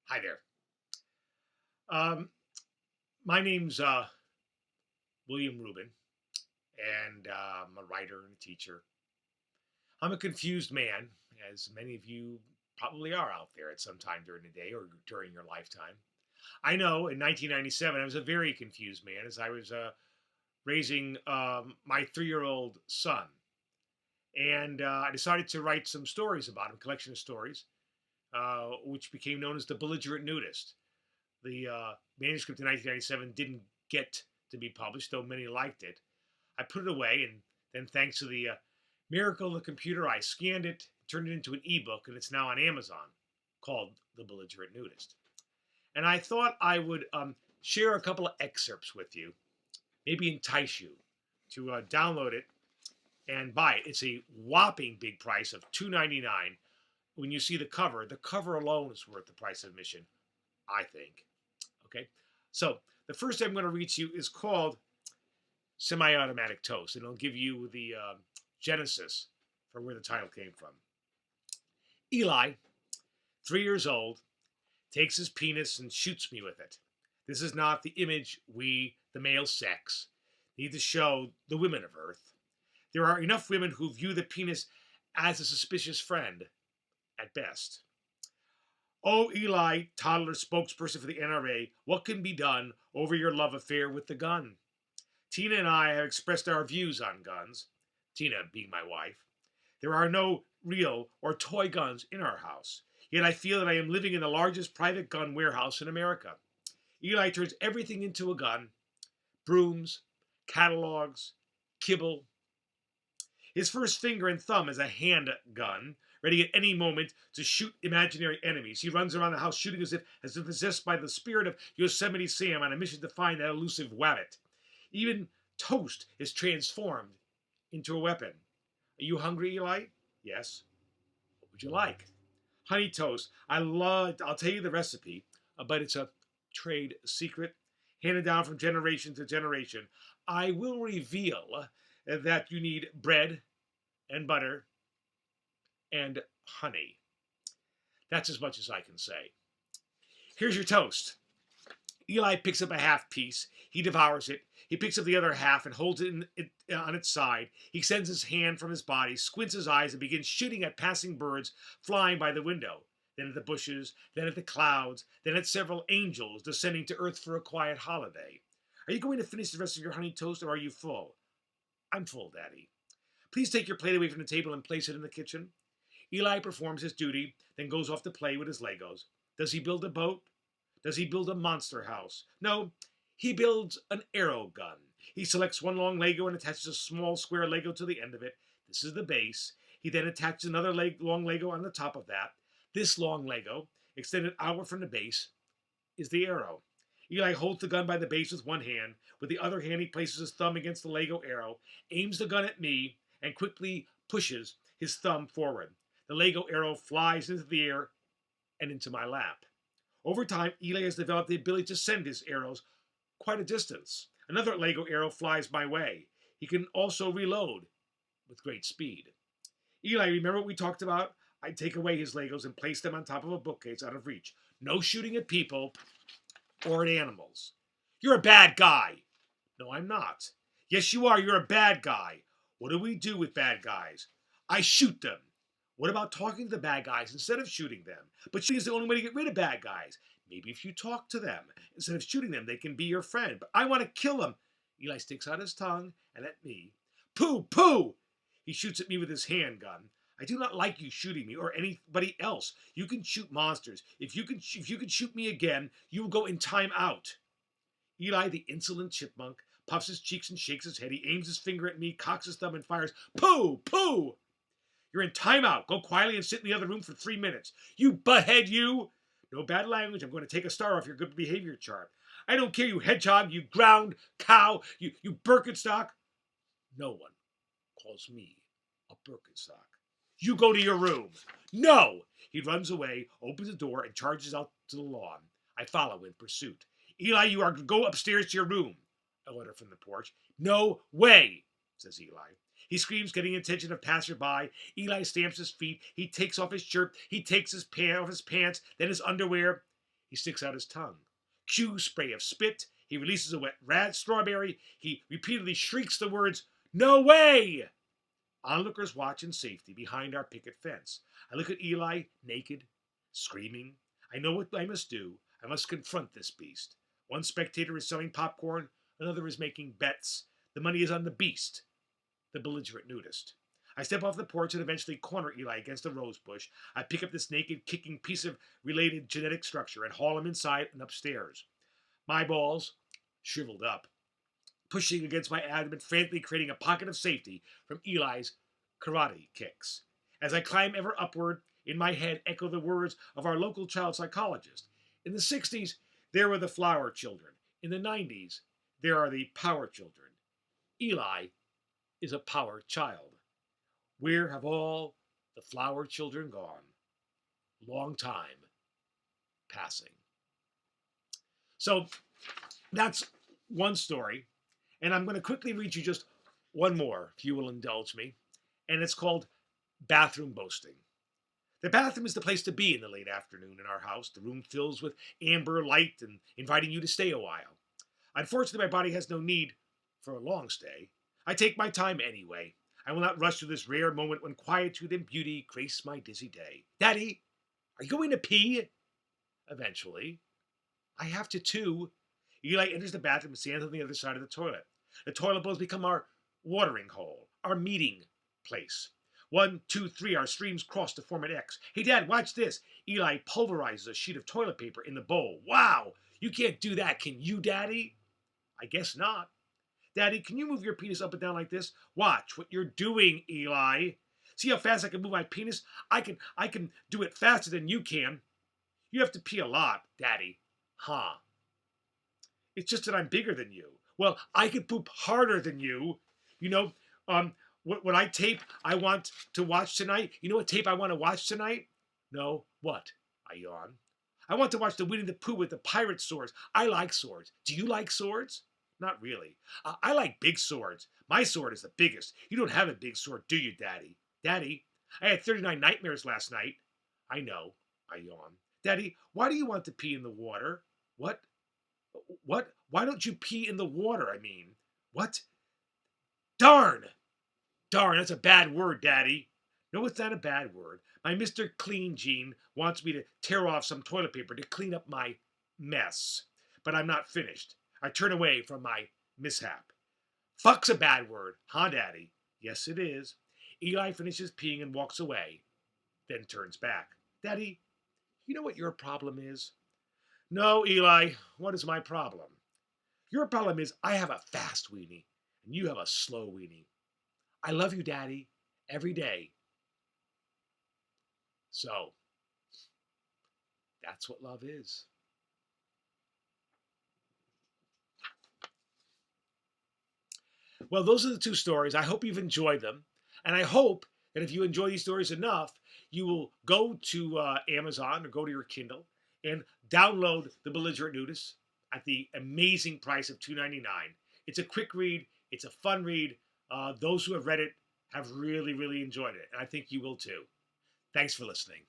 Hi there. Um, my name's William Rubin, and I'm a writer and a teacher. I'm a confused man, as many of you probably are out there at some time during the day or during your lifetime. I know in 1997, I was a very confused man as I was raising my 3-year-old son. And I decided to write some stories about him, a collection of stories, which became known as The Belligerent Nudist. The manuscript in 1997 didn't get to be published, though many liked it. I put it away, and then thanks to the miracle of the computer, I scanned it, turned it into an ebook, and it's now on Amazon called The Belligerent Nudist. And I thought I would share a couple of excerpts with you, maybe entice you to download it and buy it. It's a whopping big price of $2.99. When you see the cover alone is worth the price of admission, I think. Okay, so the first I'm going to read to you is called Semi-Automatic Toast, and it'll give you the genesis for where the title came from. Eli, 3 years old, takes his penis and shoots me with it. This is not the image we, the male sex, need to show the women of Earth. There are enough women who view the penis as a suspicious friend, at best. Oh, Eli, toddler spokesperson for the NRA, what can be done over your love affair with the gun? Tina and I have expressed our views on guns, Tina being my wife. There are no real or toy guns in our house, yet I feel that I am living in the largest private gun warehouse in America. Eli turns everything into a gun: brooms, catalogs, kibble. His first finger and thumb is a handgun, ready at any moment to shoot imaginary enemies. He runs around the house shooting as if possessed by the spirit of Yosemite Sam on a mission to find that elusive wabbit. Even toast is transformed into a weapon. Are you hungry, Eli? Yes. What would you like? Honey toast. I'll tell you the recipe, but it's a trade secret handed down from generation to generation. I will reveal that you need bread and butter and honey. That's as much as I can say. Here's your toast. Eli picks up a half piece. He devours it. He picks up the other half and holds it on its side. He extends his hand from his body, squints his eyes, and begins shooting at passing birds flying by the window. Then at the bushes, then at the clouds, then at several angels descending to earth for a quiet holiday. Are you going to finish the rest of your honey toast, or are you full? I'm full, Daddy. Please take your plate away from the table and place it in the kitchen. Eli performs his duty, then goes off to play with his Legos. Does he build a boat? Does he build a monster house? No, he builds an arrow gun. He selects one long Lego and attaches a small square Lego to the end of it. This is the base. He then attaches another long Lego on the top of that. This long Lego, extended outward from the base, is the arrow. Eli holds the gun by the base with one hand. With the other hand, he places his thumb against the Lego arrow, aims the gun at me, and quickly pushes his thumb forward. The Lego arrow flies into the air and into my lap. Over time, Eli has developed the ability to send his arrows quite a distance. Another Lego arrow flies my way. He can also reload with great speed. Eli, remember what we talked about? I take away his Legos and place them on top of a bookcase out of reach. No shooting at people or at animals. You're a bad guy. No, I'm not. Yes, you are. You're a bad guy. What do we do with bad guys? I shoot them. What about talking to the bad guys instead of shooting them? But shooting is the only way to get rid of bad guys. Maybe if you talk to them instead of shooting them, they can be your friend. But I want to kill them. Eli sticks out his tongue and at me. Pooh, pooh! He shoots at me with his handgun. I do not like you shooting me or anybody else. You can shoot monsters. If you can shoot me again, you will go in time out. Eli, the insolent chipmunk, puffs his cheeks and shakes his head. He aims his finger at me, cocks his thumb, and fires. Pooh! Pooh! You're in timeout. Go quietly and sit in the other room for 3 minutes. You butthead, you! No bad language. I'm going to take a star off your good behavior chart. I don't care, you hedgehog, you ground cow, you Birkenstock. No one calls me a Birkenstock. You go to your room. No! He runs away, opens the door, and charges out to the lawn. I follow in pursuit. Eli, you are to go upstairs to your room. I order from the porch. No way, says Eli. He screams, getting the attention of passerby. Eli stamps his feet. He takes off his shirt. He takes off his pants, then his underwear. He sticks out his tongue. Cue spray of spit. He releases a wet strawberry. He repeatedly shrieks the words, "No way!" Onlookers watch in safety behind our picket fence. I look at Eli, naked, screaming. I know what I must do. I must confront this beast. One spectator is selling popcorn. Another is making bets. The money is on the beast, the belligerent nudist. I step off the porch and eventually corner Eli against a rose bush. I pick up this naked, kicking piece of related genetic structure and haul him inside and upstairs. My balls, shriveled up, pushing against my abdomen, frantically creating a pocket of safety from Eli's karate kicks. As I climb ever upward, in my head echo the words of our local child psychologist. In the 60s, there were the flower children. In the 90s, there are the power children. Eli is a power child. Where have all the flower children gone? Long time passing. So that's one story. And I'm going to quickly read you just one more, if you will indulge me. And it's called Bathroom Boasting. The bathroom is the place to be in the late afternoon in our house. The room fills with amber light and inviting you to stay a while. Unfortunately, my body has no need for a long stay. I take my time anyway. I will not rush through this rare moment when quietude and beauty grace my dizzy day. Daddy, are you going to pee? Eventually. I have to too. Eli enters the bathroom and stands on the other side of the toilet. The toilet bowls become our watering hole, our meeting place. 1, 2, 3, our streams cross to form an X. Hey, Dad, watch this. Eli pulverizes a sheet of toilet paper in the bowl. Wow, you can't do that, can you, Daddy? I guess not. Daddy, can you move your penis up and down like this? Watch what you're doing, Eli. See how fast I can move my penis? I can do it faster than you can. You have to pee a lot, Daddy. Huh. It's just that I'm bigger than you. Well, I could poop harder than you. You know, what I tape I want to watch tonight? You know what tape I want to watch tonight? No, what? I yawn. I want to watch the Winnie the Pooh with the pirate swords. I like swords. Do you like swords? Not really. I like big swords. My sword is the biggest. You don't have a big sword, do you, Daddy? Daddy, I had 39 nightmares last night. I know. I yawn. Daddy, why do you want to pee in the water? What? What? Why don't you pee in the water, I mean? What? Darn! Darn, that's a bad word, Daddy. No, it's not a bad word. My Mr. Clean Gene wants me to tear off some toilet paper to clean up my mess. But I'm not finished. I turn away from my mishap. Fuck's a bad word, huh, Daddy? Yes, it is. Eli finishes peeing and walks away, then turns back. Daddy, you know what your problem is? No, Eli, what is my problem? Your problem is I have a fast weenie, and you have a slow weenie. I love you, Daddy, every day. So, that's what love is. Well, those are the two stories. I hope you've enjoyed them. And I hope that if you enjoy these stories enough, you will go to Amazon or go to your Kindle and download The Belligerent Nudist at the amazing price of $2.99. It's a quick read. It's a fun read. Those who have read it have really, really enjoyed it. And I think you will too. Thanks for listening.